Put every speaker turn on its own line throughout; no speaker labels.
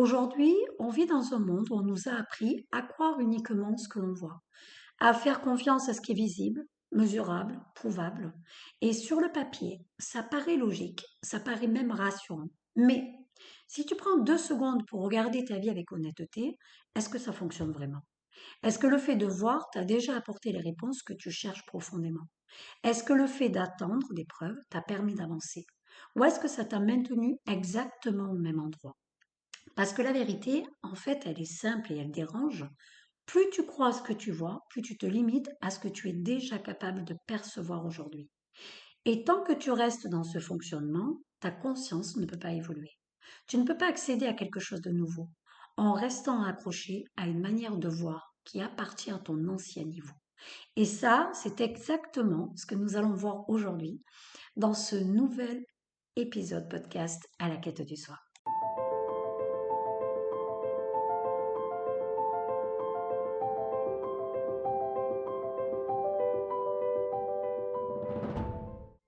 Aujourd'hui, on vit dans un monde où on nous a appris à croire uniquement ce que l'on voit, à faire confiance à ce qui est visible, mesurable, prouvable. Et sur le papier, ça paraît logique, ça paraît même rassurant. Mais si tu prends 2 secondes pour regarder ta vie avec honnêteté, est-ce que ça fonctionne vraiment? Est-ce que le fait de voir t'a déjà apporté les réponses que tu cherches profondément? Est-ce que le fait d'attendre des preuves t'a permis d'avancer? Ou est-ce que ça t'a maintenu exactement au même endroit? Parce que la vérité, en fait, elle est simple et elle dérange. Plus tu crois à ce que tu vois, plus tu te limites à ce que tu es déjà capable de percevoir aujourd'hui. Et tant que tu restes dans ce fonctionnement, ta conscience ne peut pas évoluer. Tu ne peux pas accéder à quelque chose de nouveau en restant accroché à une manière de voir qui appartient à ton ancien niveau. Et ça, c'est exactement ce que nous allons voir aujourd'hui dans ce nouvel épisode podcast à la quête du soi.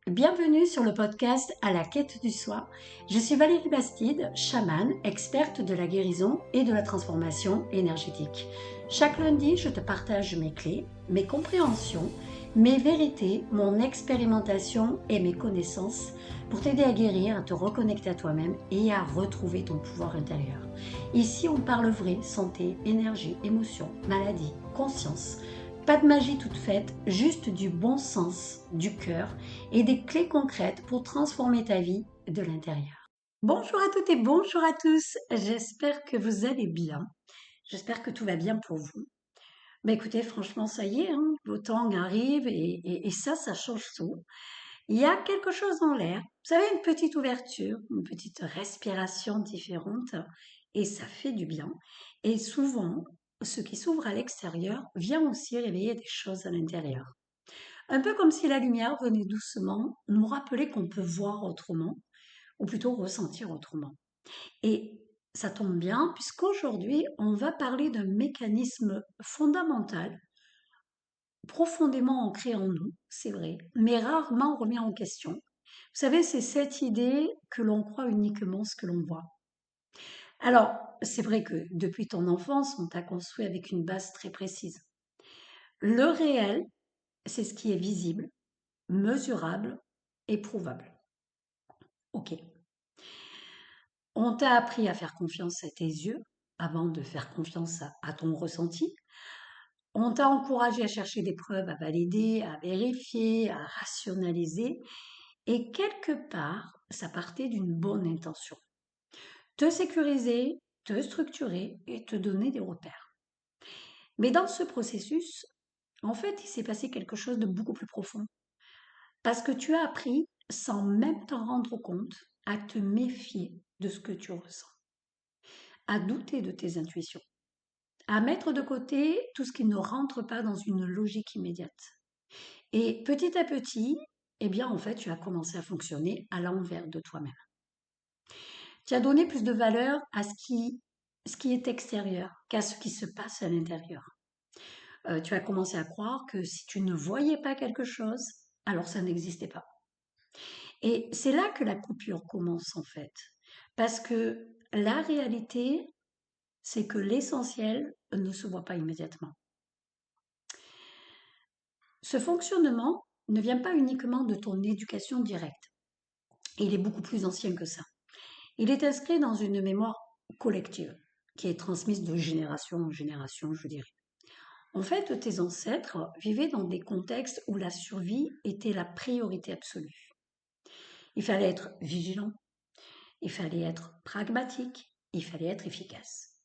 Bienvenue sur le podcast À la quête du soi. Je suis Valérie Bastide, chamane, experte de la guérison et de la transformation énergétique. Chaque lundi, je te partage mes clés, mes compréhensions, mes vérités, mon expérimentation et mes connaissances pour t'aider à guérir, à te reconnecter à toi-même et à retrouver ton pouvoir intérieur. Ici, on parle vrai, santé, énergie, émotion, maladie, conscience. Pas de magie toute faite, juste du bon sens, du cœur et des clés concrètes pour transformer ta vie de l'intérieur. Bonjour à toutes et bonjour à tous, j'espère que vous allez bien, j'espère que tout va bien pour vous. Écoutez, franchement, ça y est, hein, l'automne arrive et ça change tout. Il y a quelque chose dans l'air, vous savez, une petite ouverture, une petite respiration différente et ça fait du bien. Et souvent, ce qui s'ouvre à l'extérieur vient aussi réveiller des choses à l'intérieur. Un peu comme si la lumière venait doucement nous rappeler qu'on peut voir autrement, ou plutôt ressentir autrement. Et ça tombe bien, puisqu'aujourd'hui, on va parler d'un mécanisme fondamental, profondément ancré en nous, c'est vrai, mais rarement remis en question. Vous savez, c'est cette idée que l'on croit uniquement ce que l'on voit. Alors, c'est vrai que depuis ton enfance, on t'a construit avec une base très précise. Le réel, c'est ce qui est visible, mesurable et prouvable. Ok. On t'a appris à faire confiance à tes yeux avant de faire confiance à ton ressenti. On t'a encouragé à chercher des preuves, à valider, à vérifier, à rationaliser. Et quelque part, ça partait d'une bonne intention. Te sécuriser, te structurer et te donner des repères. Mais dans ce processus, en fait, il s'est passé quelque chose de beaucoup plus profond. Parce que tu as appris, sans même t'en rendre compte, à te méfier de ce que tu ressens, à douter de tes intuitions, à mettre de côté tout ce qui ne rentre pas dans une logique immédiate. Et petit à petit, eh bien, en fait, tu as commencé à fonctionner à l'envers de toi-même. Tu as donné plus de valeur à ce qui est extérieur qu'à ce qui se passe à l'intérieur. Tu as commencé à croire que si tu ne voyais pas quelque chose, alors ça n'existait pas. Et c'est là que la coupure commence en fait. Parce que la réalité, c'est que l'essentiel ne se voit pas immédiatement. Ce fonctionnement ne vient pas uniquement de ton éducation directe. Il est beaucoup plus ancien que ça. Il est inscrit dans une mémoire collective qui est transmise de génération en génération, je dirais. En fait, tes ancêtres vivaient dans des contextes où la survie était la priorité absolue. Il fallait être vigilant, il fallait être pragmatique, il fallait être efficace.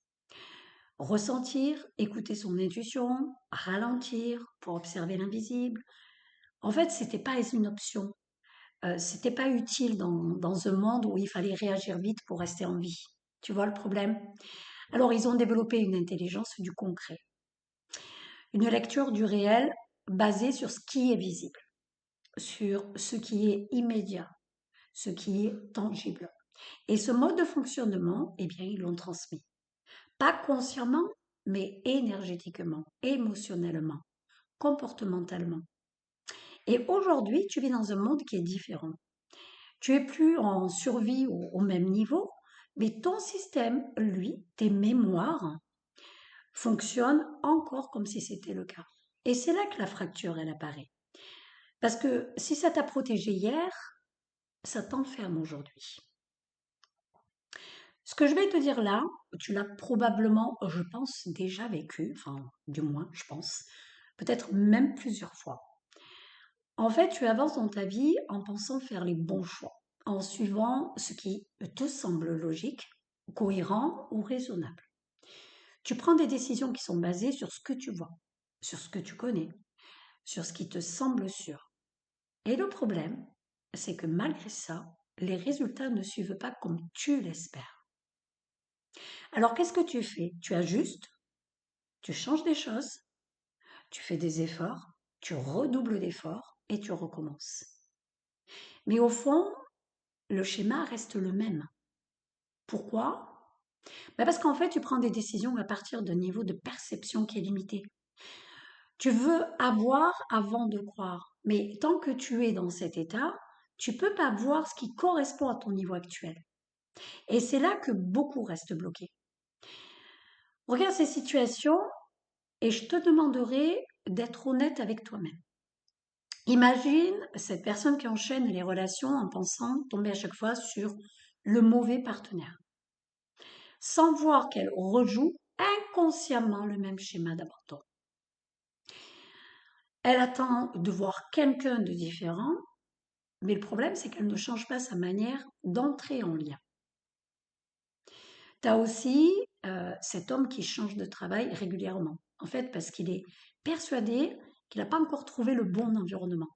Ressentir, écouter son intuition, ralentir pour observer l'invisible. En fait, c'était pas une option. C'était pas utile dans un monde où il fallait réagir vite pour rester en vie. Tu vois le problème? Alors, ils ont développé une intelligence du concret, une lecture du réel basée sur ce qui est visible, sur ce qui est immédiat, ce qui est tangible. Et ce mode de fonctionnement, eh bien, ils l'ont transmis. Pas consciemment, mais énergétiquement, émotionnellement, comportementalement. Et aujourd'hui, tu vis dans un monde qui est différent. Tu es plus en survie au même niveau, Mais ton système, lui, tes mémoires, fonctionnent encore comme si c'était le cas. Et c'est là que la fracture, elle apparaît. Parce que si ça t'a protégé hier, ça t'enferme aujourd'hui. Ce que je vais te dire là, tu l'as probablement, je pense, déjà vécu, enfin, du moins, je pense, peut-être même plusieurs fois. En fait, tu avances dans ta vie en pensant faire les bons choix, en suivant ce qui te semble logique, cohérent ou raisonnable. Tu prends des décisions qui sont basées sur ce que tu vois, sur ce que tu connais, sur ce qui te semble sûr. Et le problème, c'est que malgré ça, les résultats ne suivent pas comme tu l'espères. Alors qu'est-ce que tu fais? Tu ajustes, tu changes des choses, tu fais des efforts, tu redoubles d'efforts et tu recommences. Mais au fond, le schéma reste le même. Pourquoi? Parce qu'en fait, tu prends des décisions à partir d'un niveau de perception qui est limité. Tu veux avoir avant de croire. Mais tant que tu es dans cet état, tu peux pas voir ce qui correspond à ton niveau actuel. Et c'est là que beaucoup restent bloqués. Regarde ces situations et je te demanderai d'être honnête avec toi-même. Imagine cette personne qui enchaîne les relations en pensant tomber à chaque fois sur le mauvais partenaire, sans voir qu'elle rejoue inconsciemment le même schéma d'abandon. Elle attend de voir quelqu'un de différent, mais le problème c'est qu'elle ne change pas sa manière d'entrer en lien. Tu as aussi cet homme qui change de travail régulièrement, en fait parce qu'il est persuadé qu'il n'a pas encore trouvé le bon environnement.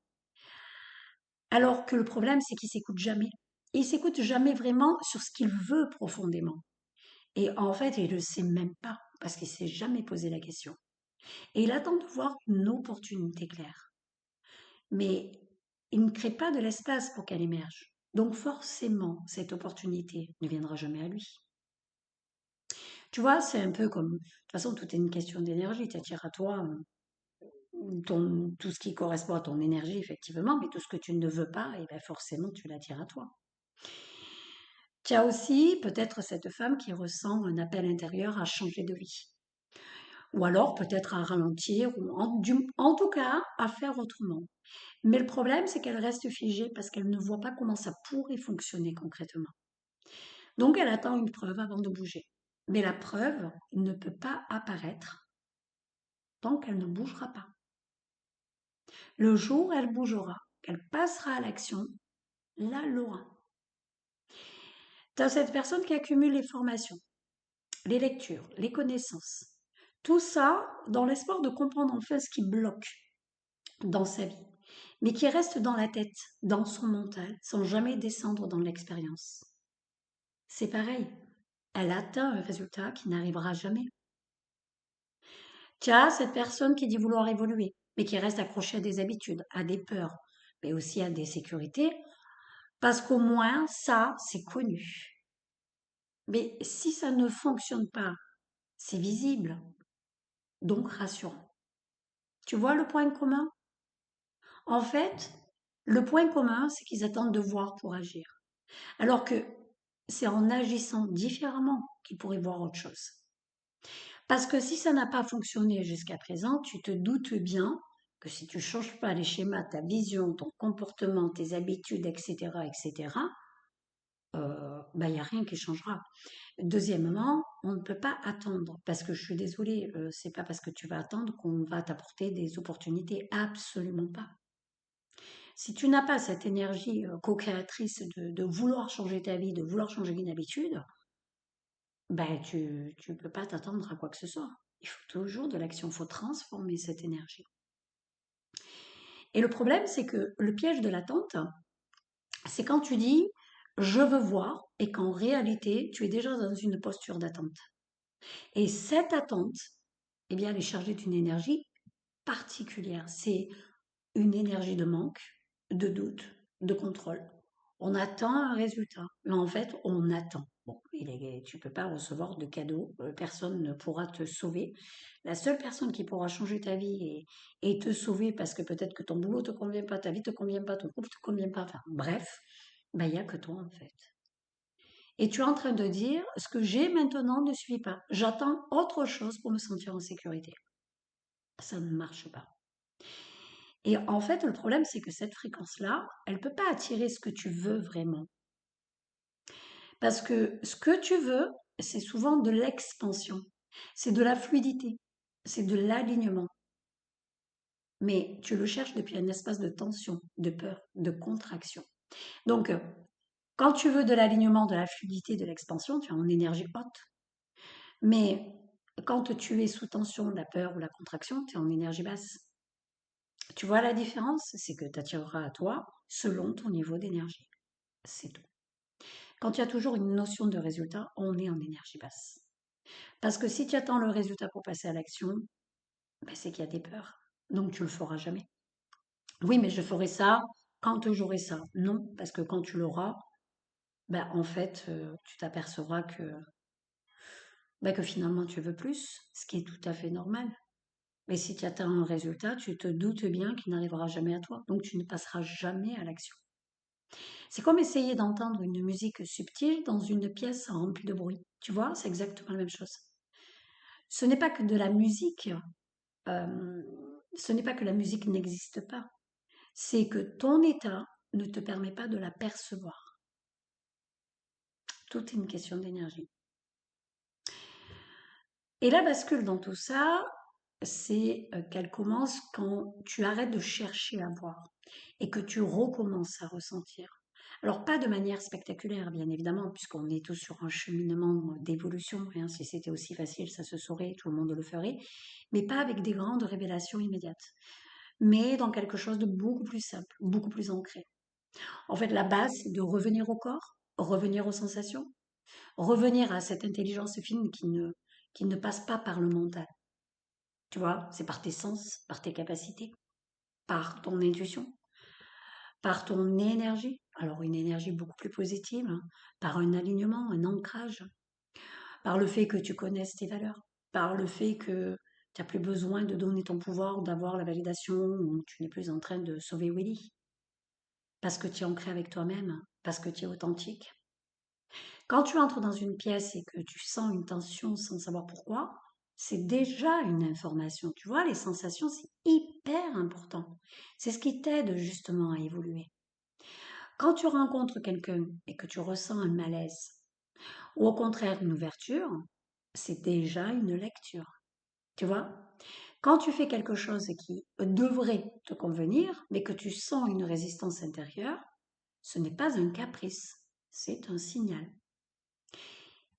Alors que le problème c'est qu'il s'écoute jamais. Et il s'écoute jamais vraiment sur ce qu'il veut profondément. Et en fait, il ne le sait même pas parce qu'il ne s'est jamais posé la question. Et il attend de voir une opportunité claire. Mais il ne crée pas de l'espace pour qu'elle émerge. Donc forcément, cette opportunité ne viendra jamais à lui. Tu vois, c'est un peu comme, de toute façon, tout est une question d'énergie. Tu attires à toi tout ce qui correspond à ton énergie, effectivement, mais tout ce que tu ne veux pas, et ben forcément, tu l'attires à toi. Tu as aussi peut-être cette femme qui ressent un appel intérieur à changer de vie. Ou alors peut-être à ralentir, ou en tout cas à faire autrement. Mais le problème, c'est qu'elle reste figée parce qu'elle ne voit pas comment ça pourrait fonctionner concrètement. Donc elle attend une preuve avant de bouger. Mais la preuve ne peut pas apparaître tant qu'elle ne bougera pas. Le jour où elle bougera, qu'elle passera à l'action, là l'aura. Tu as cette personne qui accumule les formations, les lectures, les connaissances. Tout ça dans l'espoir de comprendre enfin ce qui bloque dans sa vie, mais qui reste dans la tête, dans son mental, sans jamais descendre dans l'expérience. C'est pareil, elle atteint un résultat qui n'arrivera jamais. Tu as cette personne qui dit vouloir évoluer, mais qui reste accrochée à des habitudes, à des peurs, mais aussi à des sécurités, parce qu'au moins ça, c'est connu. Mais si ça ne fonctionne pas, c'est visible, donc rassurant. Tu vois le point commun? En fait, le point commun, c'est qu'ils attendent de voir pour agir. Alors que c'est en agissant différemment qu'ils pourraient voir autre chose. Parce que si ça n'a pas fonctionné jusqu'à présent, tu te doutes bien que si tu ne changes pas les schémas, ta vision, ton comportement, tes habitudes, etc., etc., il n'y a rien qui changera. Deuxièmement, on ne peut pas attendre, parce que je suis désolée, c'est pas parce que tu vas attendre qu'on va t'apporter des opportunités, absolument pas. Si tu n'as pas cette énergie co-créatrice de vouloir changer ta vie, de vouloir changer une habitude, ben tu ne peux pas t'attendre à quoi que ce soit. Il faut toujours de l'action, il faut transformer cette énergie. Et le problème, c'est que le piège de l'attente, c'est quand tu dis je veux voir et qu'en réalité, tu es déjà dans une posture d'attente. Et cette attente, eh bien, elle est chargée d'une énergie particulière. C'est une énergie de manque, de doute, de contrôle. On attend un résultat, mais en fait, on attend. Bon, tu ne peux pas recevoir de cadeau, personne ne pourra te sauver. La seule personne qui pourra changer ta vie et te sauver parce que peut-être que ton boulot ne te convient pas, ta vie ne te convient pas, ton couple ne te convient pas, enfin bref, il n'y a que toi en fait. Et tu es en train de dire, ce que j'ai maintenant ne suffit pas. J'attends autre chose pour me sentir en sécurité. Ça ne marche pas. Et en fait, le problème, c'est que cette fréquence-là, elle ne peut pas attirer ce que tu veux vraiment. Parce que ce que tu veux, c'est souvent de l'expansion, c'est de la fluidité, c'est de l'alignement. Mais tu le cherches depuis un espace de tension, de peur, de contraction. Donc, quand tu veux de l'alignement, de la fluidité, de l'expansion, tu es en énergie haute. Mais quand tu es sous tension, la peur ou la contraction, tu es en énergie basse. Tu vois la différence? C'est que tu attireras à toi selon ton niveau d'énergie. C'est tout. Quand tu as toujours une notion de résultat, on est en énergie basse. Parce que si tu attends le résultat pour passer à l'action, ben c'est qu'il y a des peurs. Donc tu le feras jamais. Oui, mais je ferai ça quand j'aurai ça. Non, parce que quand tu l'auras, ben en fait, tu t'apercevras que finalement tu veux plus, ce qui est tout à fait normal. Mais si tu attends un résultat, tu te doutes bien qu'il n'arrivera jamais à toi. Donc tu ne passeras jamais à l'action. C'est comme essayer d'entendre une musique subtile dans une pièce remplie de bruit. Tu vois, c'est exactement la même chose. Ce n'est pas que de la musique, euh, ce n'est pas que la musique n'existe pas, c'est que ton état ne te permet pas de la percevoir. Tout est une question d'énergie. Et la bascule dans tout ça, c'est qu'elle commence quand tu arrêtes de chercher à voir et que tu recommences à ressentir. Alors pas de manière spectaculaire, bien évidemment, puisqu'on est tous sur un cheminement d'évolution. Hein. Si c'était aussi facile, ça se saurait, tout le monde le ferait, mais pas avec des grandes révélations immédiates, mais dans quelque chose de beaucoup plus simple, beaucoup plus ancré. En fait, la base, c'est de revenir au corps, revenir aux sensations, revenir à cette intelligence fine qui ne passe pas par le mental. Tu vois, c'est par tes sens, par tes capacités, par ton intuition, par ton énergie. Alors une énergie beaucoup plus positive, hein, par un alignement, un ancrage, par le fait que tu connaisses tes valeurs, par le fait que tu n'as plus besoin de donner ton pouvoir ou d'avoir la validation, ou tu n'es plus en train de sauver Willy, parce que tu es ancré avec toi-même, parce que tu es authentique. Quand tu entres dans une pièce et que tu sens une tension sans savoir pourquoi, c'est déjà une information. Tu vois, les sensations, c'est hyper important. C'est ce qui t'aide justement à évoluer. Quand tu rencontres quelqu'un et que tu ressens un malaise, ou au contraire une ouverture, c'est déjà une lecture. Tu vois? Quand tu fais quelque chose qui devrait te convenir, mais que tu sens une résistance intérieure, ce n'est pas un caprice, c'est un signal.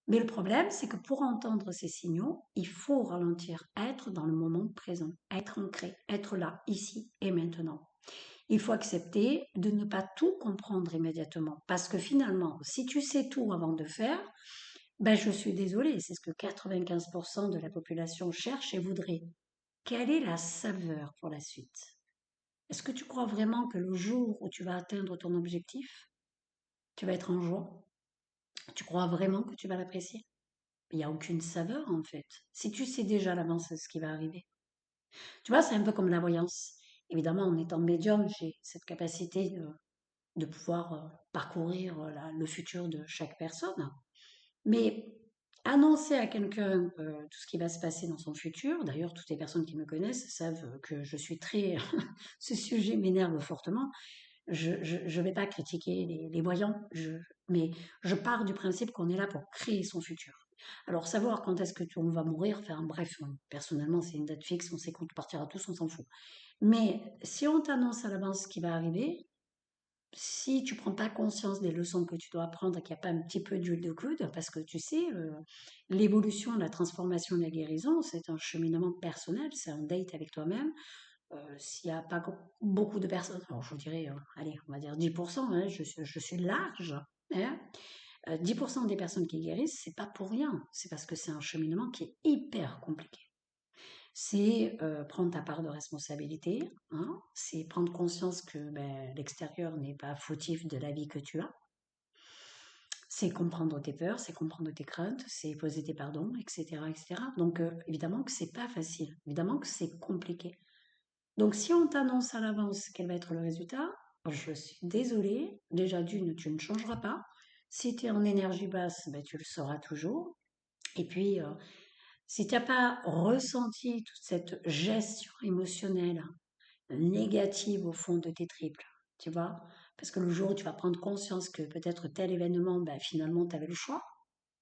Mais le problème, c'est que pour entendre ces signaux, il faut ralentir, être dans le moment présent, être ancré, être là, ici et maintenant. Il faut accepter de ne pas tout comprendre immédiatement. Parce que finalement, si tu sais tout avant de faire, ben je suis désolée, c'est ce que 95% de la population cherche et voudrait. Quelle est la saveur pour la suite? Est-ce que tu crois vraiment que le jour où tu vas atteindre ton objectif, tu vas être en joie? Tu crois vraiment que tu vas l'apprécier? Il n'y a aucune saveur en fait. Si tu sais déjà à l'avance ce qui va arriver. Tu vois, c'est un peu comme la voyance. Évidemment, en étant médium, j'ai cette capacité de pouvoir parcourir le futur de chaque personne. Mais annoncer à quelqu'un tout ce qui va se passer dans son futur, d'ailleurs, toutes les personnes qui me connaissent savent que je suis très... ce sujet m'énerve fortement. Je ne vais pas critiquer les voyants, mais je pars du principe qu'on est là pour créer son futur. Alors, savoir quand est-ce que on va mourir, enfin bref, personnellement, c'est une date fixe, on sait qu'on partira tous, on s'en fout. Mais si on t'annonce à l'avance ce qui va arriver, si tu prends pas conscience des leçons que tu dois apprendre et qu'il n'y a pas un petit peu d'huile de coude, parce que tu sais, l'évolution, la transformation, la guérison, c'est un cheminement personnel, c'est un date avec toi-même. S'il n'y a pas beaucoup de personnes, alors je vous dirais, allez, on va dire 10%, hein, je suis large, hein, 10% des personnes qui guérissent, c'est pas pour rien, c'est parce que c'est un cheminement qui est hyper compliqué. C'est prendre ta part de responsabilité, hein, c'est prendre conscience que ben, l'extérieur n'est pas fautif de la vie que tu as, c'est comprendre tes peurs, c'est comprendre tes craintes, c'est poser tes pardons, etc., etc. Donc évidemment que c'est pas facile, évidemment que c'est compliqué. Donc si on t'annonce à l'avance quel va être le résultat, je suis désolée, déjà d'une, tu ne changeras pas. Si tu es en énergie basse, ben, tu le sauras toujours. Et puis, si tu n'as pas ressenti toute cette gestion émotionnelle négative au fond de tes triples, tu vois, parce que le jour où tu vas prendre conscience que peut-être tel événement, ben, finalement, tu avais le choix.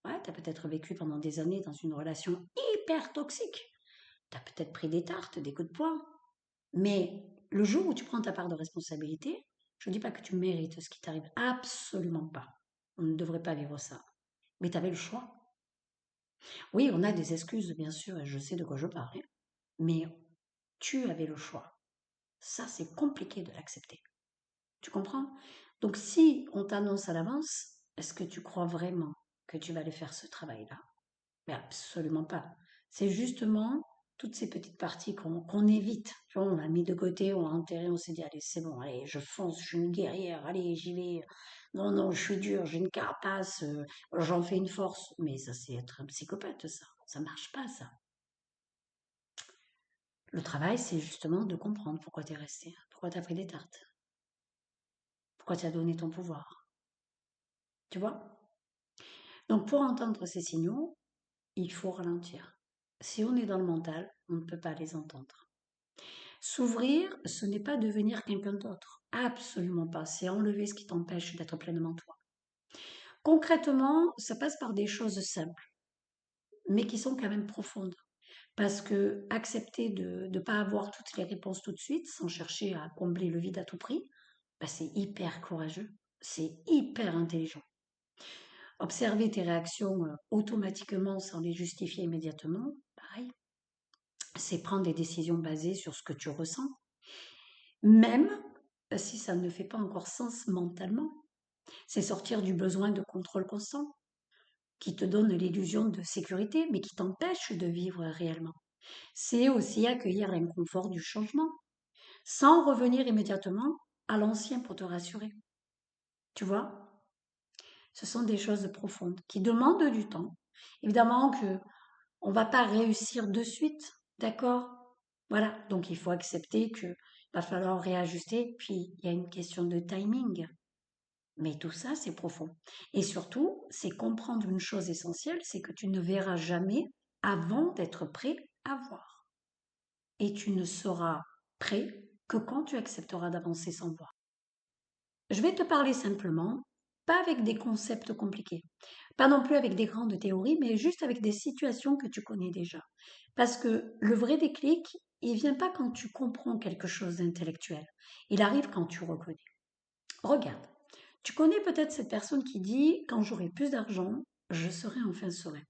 Ouais, tu as peut-être vécu pendant des années dans une relation hyper toxique. Tu as peut-être pris des tartes, des coups de poing. Mais le jour où tu prends ta part de responsabilité, je ne dis pas que tu mérites ce qui t'arrive. Absolument pas. On ne devrait pas vivre ça. Mais tu avais le choix. Oui, on a des excuses, bien sûr, et je sais de quoi je parle. Hein. Mais tu avais le choix. Ça, c'est compliqué de l'accepter. Tu comprends? Donc, si on t'annonce à l'avance, est-ce que tu crois vraiment que tu vas aller faire ce travail-là? Mais absolument pas. C'est justement toutes ces petites parties qu'on évite. Tu vois, on l'a mis de côté, on l'a enterré, on s'est dit, allez, c'est bon, allez, je fonce, je suis une guerrière, allez, j'y vais. Non, non, je suis dure, j'ai une carapace, j'en fais une force. Mais ça, c'est être un psychopathe, ça. Ça marche pas, ça. Le travail, c'est justement de comprendre pourquoi tu es resté, pourquoi tu as pris des tartes, pourquoi tu as donné ton pouvoir. Tu vois? Donc, pour entendre ces signaux, il faut ralentir. Si on est dans le mental, on ne peut pas les entendre. S'ouvrir, ce n'est pas devenir quelqu'un d'autre. Absolument pas. C'est enlever ce qui t'empêche d'être pleinement toi. Concrètement, ça passe par des choses simples, mais qui sont quand même profondes. Parce que accepter de ne pas avoir toutes les réponses tout de suite, sans chercher à combler le vide à tout prix, bah, c'est hyper courageux. C'est hyper intelligent. Observer tes réactions automatiquement sans les justifier immédiatement, pareil, c'est prendre des décisions basées sur ce que tu ressens, même si ça ne fait pas encore sens mentalement. C'est sortir du besoin de contrôle constant qui te donne l'illusion de sécurité, mais qui t'empêche de vivre réellement. C'est aussi accueillir l'inconfort du changement, sans revenir immédiatement à l'ancien pour te rassurer. Tu vois, ce sont des choses profondes qui demandent du temps. Évidemment que on va pas réussir de suite, d'accord? Voilà, donc il faut accepter que va falloir réajuster, puis il y a une question de timing. Mais tout ça, c'est profond. Et surtout, c'est comprendre une chose essentielle, c'est que tu ne verras jamais avant d'être prêt à voir. Et tu ne seras prêt que quand tu accepteras d'avancer sans voir. Je vais te parler simplement, pas avec des concepts compliqués, pas non plus avec des grandes théories, mais juste avec des situations que tu connais déjà. Parce que le vrai déclic, il vient pas quand tu comprends quelque chose d'intellectuel. Il arrive quand tu reconnais. Regarde, tu connais peut-être cette personne qui dit quand j'aurai plus d'argent, je serai enfin serein.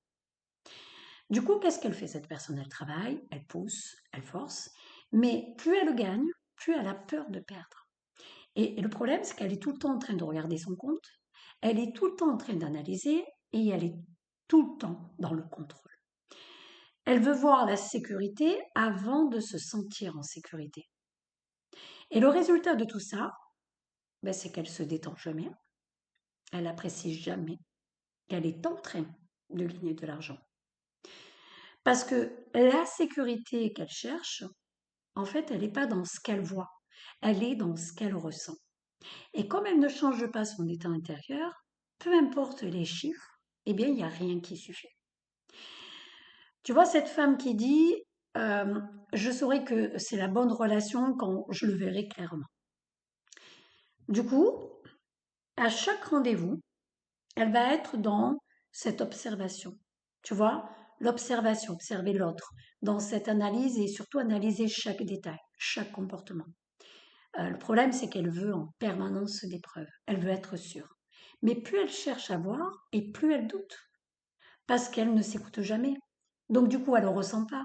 Du coup, qu'est-ce qu'elle fait cette personne? Elle travaille, elle pousse, elle force, mais plus elle gagne, plus elle a peur de perdre. Et le problème, c'est qu'elle est tout le temps en train de regarder son compte, elle est tout le temps en train d'analyser et elle est tout le temps dans le contrôle. Elle veut voir la sécurité avant de se sentir en sécurité. Et le résultat de tout ça, ben, c'est qu'elle se détend jamais, elle apprécie jamais qu'elle est en train de gagner de l'argent. Parce que la sécurité qu'elle cherche, en fait, elle n'est pas dans ce qu'elle voit, elle est dans ce qu'elle ressent. Et comme elle ne change pas son état intérieur, peu importe les chiffres, eh bien, il n'y a rien qui suffit. Tu vois, cette femme qui dit, euh, je saurai que c'est la bonne relation quand je le verrai clairement. Du coup, à chaque rendez-vous, elle va être dans cette observation. Tu vois, l'observation, observer l'autre, dans cette analyse et surtout analyser chaque détail, chaque comportement. Le problème, c'est qu'elle veut en permanence des preuves. Elle veut être sûre. Mais plus elle cherche à voir et plus elle doute, parce qu'elle ne s'écoute jamais. Donc du coup, elle ne ressent pas.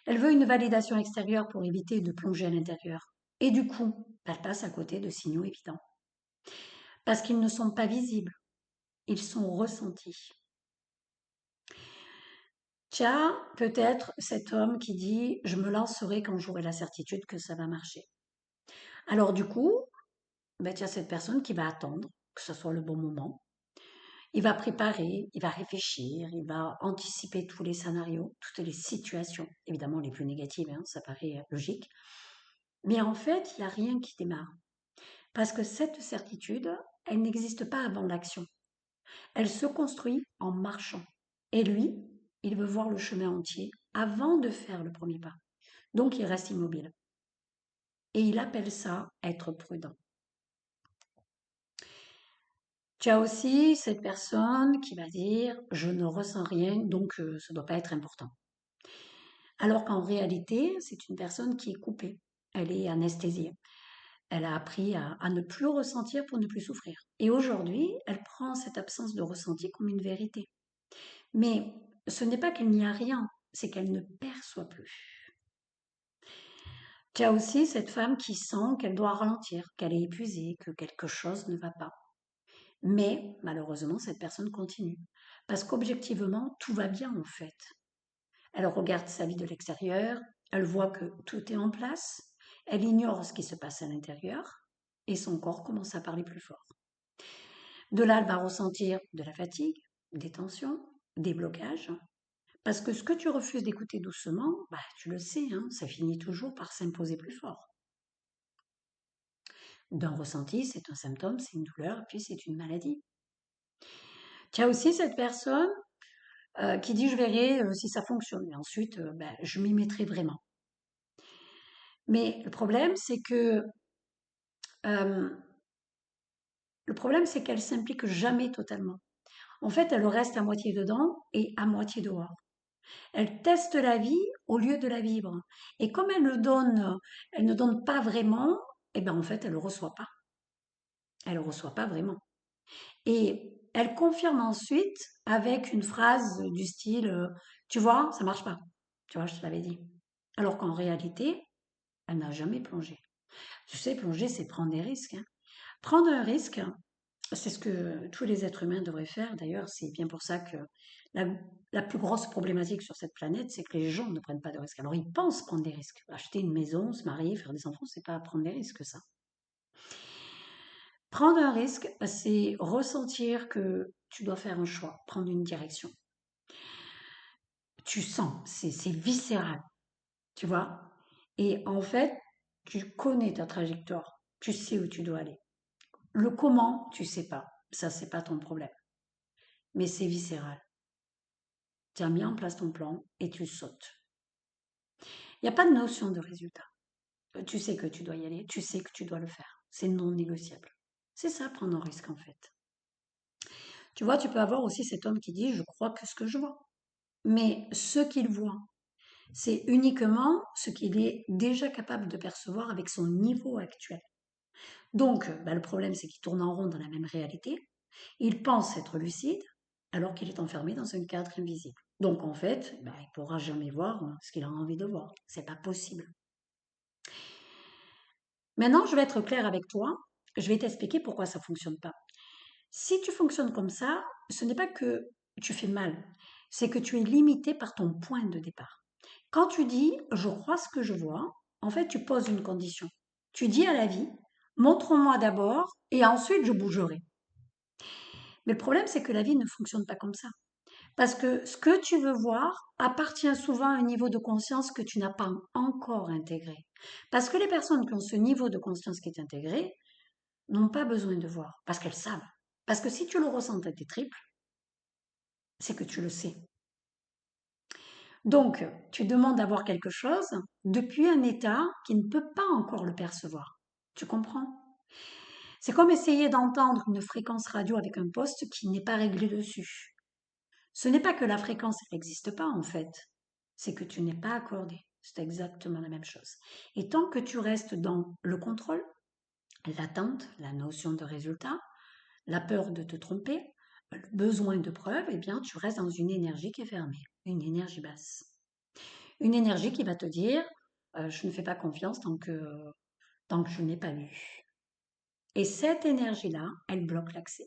Elle veut une validation extérieure pour éviter de plonger à l'intérieur. Et du coup, elle passe à côté de signaux évidents. Parce qu'ils ne sont pas visibles, ils sont ressentis. Tiens, peut-être cet homme qui dit je me lancerai quand j'aurai la certitude que ça va marcher. Alors du coup, ben, tu as cette personne qui va attendre que ce soit le bon moment. Il va préparer, il va réfléchir, il va anticiper tous les scénarios, toutes les situations, évidemment les plus négatives, hein, ça paraît logique. Mais en fait, il n'y a rien qui démarre. Parce que cette certitude, elle n'existe pas avant l'action. Elle se construit en marchant. Et lui, il veut voir le chemin entier avant de faire le premier pas. Donc il reste immobile. Et il appelle ça être prudent. Tu as aussi cette personne qui va dire je ne ressens rien, donc ça ne doit pas être important. Alors qu'en réalité, c'est une personne qui est coupée. Elle est anesthésiée. Elle a appris à ne plus ressentir pour ne plus souffrir. Et aujourd'hui, elle prend cette absence de ressenti comme une vérité. Mais ce n'est pas qu'il n'y a rien, c'est qu'elle ne perçoit plus. Tu as aussi cette femme qui sent qu'elle doit ralentir, qu'elle est épuisée, que quelque chose ne va pas. Mais malheureusement, cette personne continue. Parce qu'objectivement, tout va bien en fait. Elle regarde sa vie de l'extérieur, elle voit que tout est en place, elle ignore ce qui se passe à l'intérieur, et son corps commence à parler plus fort. De là, elle va ressentir de la fatigue, des tensions, des blocages, parce que ce que tu refuses d'écouter doucement, bah, tu le sais, hein, ça finit toujours par s'imposer plus fort. D'un ressenti, c'est un symptôme, c'est une douleur, et puis c'est une maladie. Tu as aussi cette personne qui dit je verrai si ça fonctionne, et ensuite ben, je m'y mettrai vraiment. Mais euh, le problème, c'est qu'elle s'implique jamais totalement. En fait, elle reste à moitié dedans et à moitié dehors. Elle teste la vie au lieu de la vivre. Et comme elle ne donne pas vraiment, eh ben en fait, elle ne reçoit pas. Elle ne reçoit pas vraiment. Et elle confirme ensuite avec une phrase du style tu vois, ça marche pas. Tu vois, je te l'avais dit. Alors qu'en réalité, elle n'a jamais plongé. Tu sais, plonger, c'est prendre des risques, hein. Prendre un risque, c'est ce que tous les êtres humains devraient faire. D'ailleurs, c'est bien pour ça que la, la plus grosse problématique sur cette planète, c'est que les gens ne prennent pas de risques. Alors, ils pensent prendre des risques. Acheter une maison, se marier, faire des enfants, c'est pas prendre des risques, ça. Prendre un risque, c'est ressentir que tu dois faire un choix, prendre une direction. Tu sens, c'est viscéral, tu vois. Et en fait, tu connais ta trajectoire, tu sais où tu dois aller. Le comment, tu sais pas. Ça, c'est pas ton problème. Mais c'est viscéral. Tu as mis en place ton plan et tu sautes. Il n'y a pas de notion de résultat. Tu sais que tu dois y aller, tu sais que tu dois le faire. C'est non négociable. C'est ça, prendre un risque en fait. Tu vois, tu peux avoir aussi cet homme qui dit je crois que ce que je vois. Mais ce qu'il voit, c'est uniquement ce qu'il est déjà capable de percevoir avec son niveau actuel. Donc, bah, le problème, c'est qu'il tourne en rond dans la même réalité. Il pense être lucide alors qu'il est enfermé dans un cadre invisible. Donc, en fait, bah, il ne pourra jamais voir ce qu'il a envie de voir. C'est pas possible. Maintenant, je vais être claire avec toi. Je vais t'expliquer pourquoi ça fonctionne pas. Si tu fonctionnes comme ça, ce n'est pas que tu fais mal, c'est que tu es limité par ton point de départ. Quand tu dis je crois ce que je vois, en fait, tu poses une condition. Tu dis à la vie, montre-moi d'abord et ensuite je bougerai. Mais le problème, c'est que la vie ne fonctionne pas comme ça. Parce que ce que tu veux voir appartient souvent à un niveau de conscience que tu n'as pas encore intégré. Parce que les personnes qui ont ce niveau de conscience qui est intégré n'ont pas besoin de voir, parce qu'elles savent. Parce que si tu le ressens à tes triples, c'est que tu le sais. Donc, tu demandes d'avoir quelque chose depuis un état qui ne peut pas encore le percevoir. Tu comprends? C'est comme essayer d'entendre une fréquence radio avec un poste qui n'est pas réglé dessus. Ce n'est pas que la fréquence n'existe pas en fait, c'est que tu n'es pas accordé. C'est exactement la même chose. Et tant que tu restes dans le contrôle, l'attente, la notion de résultat, la peur de te tromper, le besoin de preuves, eh bien tu restes dans une énergie qui est fermée, une énergie basse. Une énergie qui va te dire je ne fais pas confiance tant que je n'ai pas vu. Et cette énergie-là, elle bloque l'accès.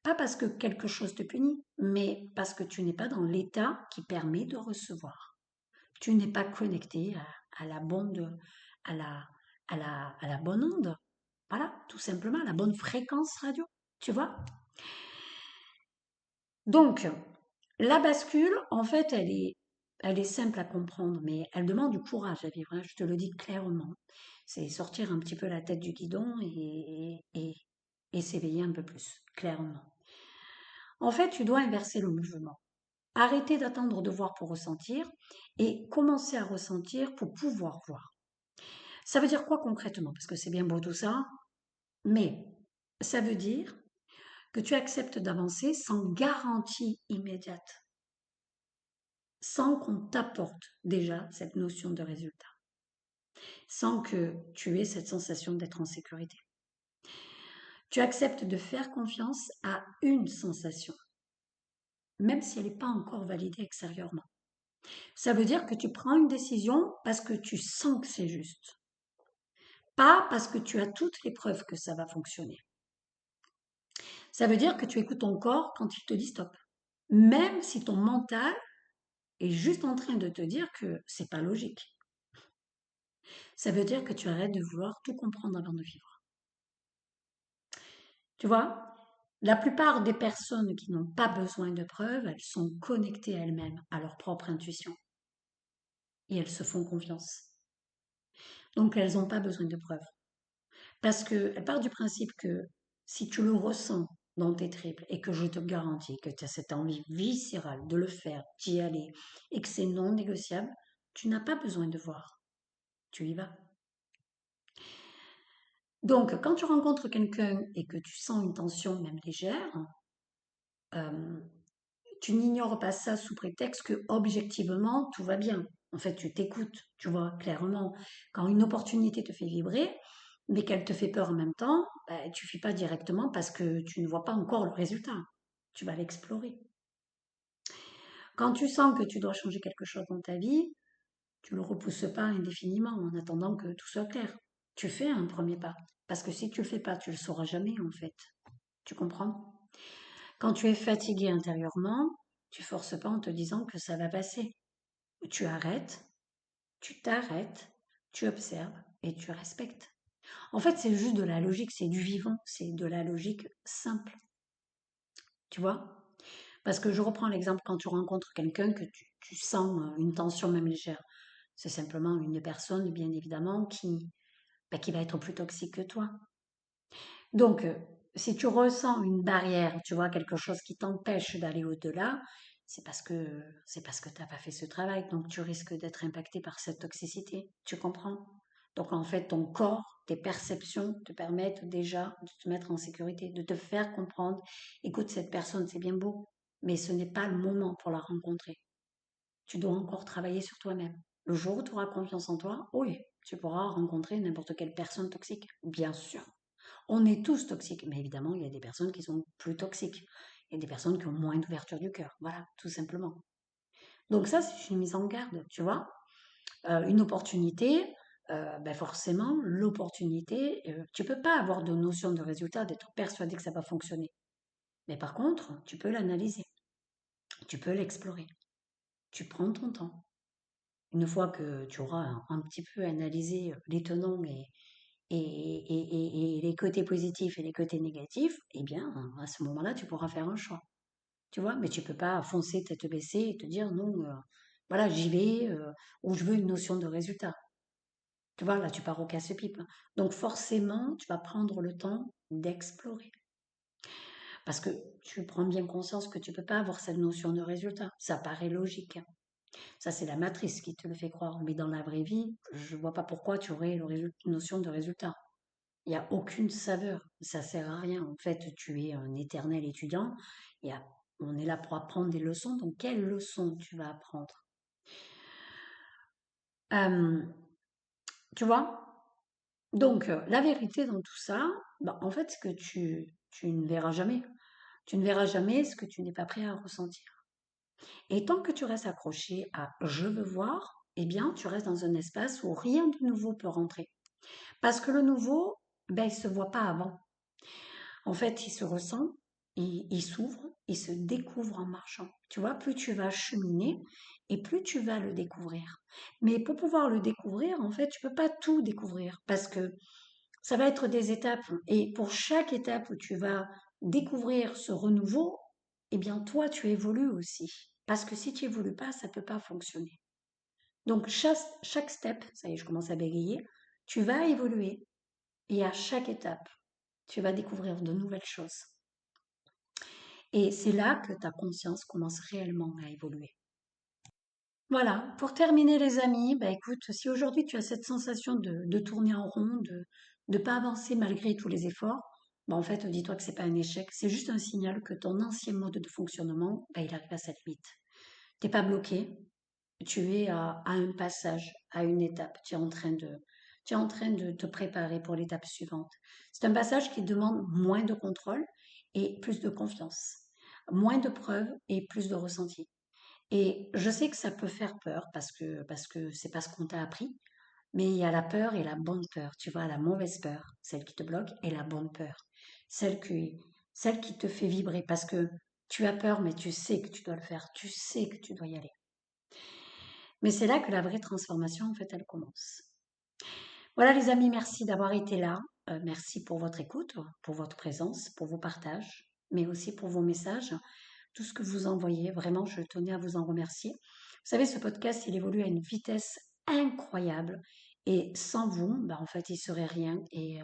Pas parce que quelque chose te punit, mais parce que tu n'es pas dans l'état qui permet de recevoir. Tu n'es pas connecté à la bonne, à la, à la bonne onde. Voilà, tout simplement, à la bonne fréquence radio. Tu vois? Donc, la bascule, en fait, elle est simple à comprendre, mais elle demande du courage à vivre, hein, je te le dis clairement. C'est sortir un petit peu la tête du guidon et s'éveiller un peu plus, clairement. En fait, tu dois inverser le mouvement. Arrêter d'attendre de voir pour ressentir et commencer à ressentir pour pouvoir voir. Ça veut dire quoi concrètement? Parce que c'est bien beau tout ça, mais ça veut dire que tu acceptes d'avancer sans garantie immédiate, sans qu'on t'apporte déjà cette notion de résultat, sans que tu aies cette sensation d'être en sécurité. Tu acceptes de faire confiance à une sensation, même si elle n'est pas encore validée extérieurement. Ça veut dire que tu prends une décision parce que tu sens que c'est juste, pas parce que tu as toutes les preuves que ça va fonctionner. Ça veut dire que tu écoutes ton corps quand il te dit stop, même si ton mental est juste en train de te dire que c'est pas logique. Ça veut dire que tu arrêtes de vouloir tout comprendre avant de vivre. Tu vois, la plupart des personnes qui n'ont pas besoin de preuves, elles sont connectées à elles-mêmes, à leur propre intuition, et elles se font confiance. Donc elles n'ont pas besoin de preuves. Parce qu'elles partent du principe que si tu le ressens dans tes tripes et que je te garantis que tu as cette envie viscérale de le faire, d'y aller, et que c'est non négociable, tu n'as pas besoin de voir. Tu y vas. Donc, quand tu rencontres quelqu'un et que tu sens une tension, même légère, euh, tu n'ignores pas ça sous prétexte que objectivement tout va bien. En fait, tu t'écoutes, tu vois clairement. Quand une opportunité te fait vibrer, mais qu'elle te fait peur en même temps, bah, tu ne fuis pas directement parce que tu ne vois pas encore le résultat. Tu vas l'explorer. Quand tu sens que tu dois changer quelque chose dans ta vie, tu ne le repousses pas indéfiniment en attendant que tout soit clair. Tu fais un premier pas. Parce que si tu ne le fais pas, tu ne le sauras jamais en fait. Tu comprends? Quand tu es fatigué intérieurement, tu forces pas en te disant que ça va passer. Tu arrêtes, tu t'arrêtes, tu observes et tu respectes. En fait, c'est juste de la logique, c'est du vivant, c'est de la logique simple. Tu vois? Parce que je reprends l'exemple quand tu rencontres quelqu'un que tu sens une tension même légère. C'est simplement une personne, bien évidemment, qui va être plus toxique que toi. Donc, si tu ressens une barrière, tu vois, quelque chose qui t'empêche d'aller au-delà, c'est parce que tu n'as pas fait ce travail. Donc, tu risques d'être impacté par cette toxicité. Tu comprends? Donc, en fait, ton corps, tes perceptions te permettent déjà de te mettre en sécurité, de te faire comprendre, écoute, cette personne, c'est bien beau, mais ce n'est pas le moment pour la rencontrer. Tu dois encore travailler sur toi-même. Le jour où tu auras confiance en toi, oui, tu pourras rencontrer n'importe quelle personne toxique, bien sûr. On est tous toxiques, mais évidemment, il y a des personnes qui sont plus toxiques. Il y a des personnes qui ont moins d'ouverture du cœur. Voilà, tout simplement. Donc ça, c'est une mise en garde, tu vois. Une opportunité, ben forcément, l'opportunité, tu peux pas avoir de notion de résultat, d'être persuadé que ça va fonctionner. Mais par contre, tu peux l'analyser, tu peux l'explorer. Tu prends ton temps. Une fois que tu auras un petit peu analysé les tenants et les côtés positifs et les côtés négatifs, eh bien, à ce moment-là, tu pourras faire un choix. Tu vois, mais tu peux pas foncer tête baissée et te dire non, voilà, j'y vais, ou je veux une notion de résultat. Tu vois, là, tu pars au casse-pipe. Donc, forcément, tu vas prendre le temps d'explorer. Parce que tu prends bien conscience que tu peux pas avoir cette notion de résultat. Ça paraît logique. Ça, c'est la matrice qui te le fait croire. Mais dans la vraie vie, je vois pas pourquoi tu aurais une notion de résultat. Il n'y a aucune saveur. Ça sert à rien. En fait, tu es un éternel étudiant. On est là pour apprendre des leçons. Donc, quelles leçons tu vas apprendre? Euh, Tu vois? Donc, la vérité dans tout ça, bah, en fait, c'est que tu ne verras jamais. Tu ne verras jamais ce que tu n'es pas prêt à ressentir. Et tant que tu restes accroché à je veux voir, eh bien, tu restes dans un espace où rien de nouveau peut rentrer. Parce que le nouveau, ben, il ne se voit pas avant. En fait, il se ressent, il s'ouvre, il se découvre en marchant. Tu vois, plus tu vas cheminer et plus tu vas le découvrir. Mais pour pouvoir le découvrir, en fait, tu peux pas tout découvrir parce que ça va être des étapes. Et pour chaque étape où tu vas découvrir ce renouveau, eh bien, toi, tu évolues aussi. Parce que si tu évolues pas, ça peut pas fonctionner. Donc, chaque step, ça y est, je commence à bégayer, tu vas évoluer. Et à chaque étape, tu vas découvrir de nouvelles choses. Et c'est là que ta conscience commence réellement à évoluer. Voilà, pour terminer les amis, bah écoute, si aujourd'hui tu as cette sensation de tourner en rond, de ne pas avancer malgré tous les efforts, bah en fait dis-toi que c'est pas un échec, c'est juste un signal que ton ancien mode de fonctionnement, bah, il arrive à sa limite. T'es pas bloqué, tu es à un passage, à une étape, tu es en train de te préparer pour l'étape suivante. C'est un passage qui demande moins de contrôle et plus de confiance, moins de preuves et plus de ressenti. Et je sais que ça peut faire peur parce que c'est pas ce qu'on t'a appris, mais il y a la peur et la bonne peur. Tu vois, la mauvaise peur, celle qui te bloque, et la bonne peur, celle qui, celle qui te fait vibrer parce que tu as peur, mais tu sais que tu dois le faire, tu sais que tu dois y aller. Mais c'est là que la vraie transformation, en fait, elle commence. Voilà, les amis, merci d'avoir été là. Merci pour votre écoute, pour votre présence, pour vos partages, mais aussi pour vos messages, tout ce que vous envoyez. Vraiment, je tenais à vous en remercier. Vous savez, ce podcast, il évolue à une vitesse incroyable. Et sans vous, bah, en fait, il serait rien. Et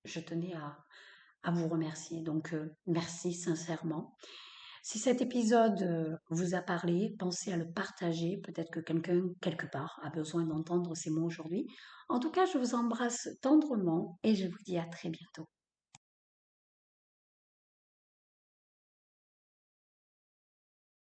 je tenais à vous remercier. Donc, merci sincèrement. Si cet épisode vous a parlé, pensez à le partager. Peut-être que quelqu'un, quelque part, a besoin d'entendre ces mots aujourd'hui. En tout cas, je vous embrasse tendrement et je vous dis à très bientôt.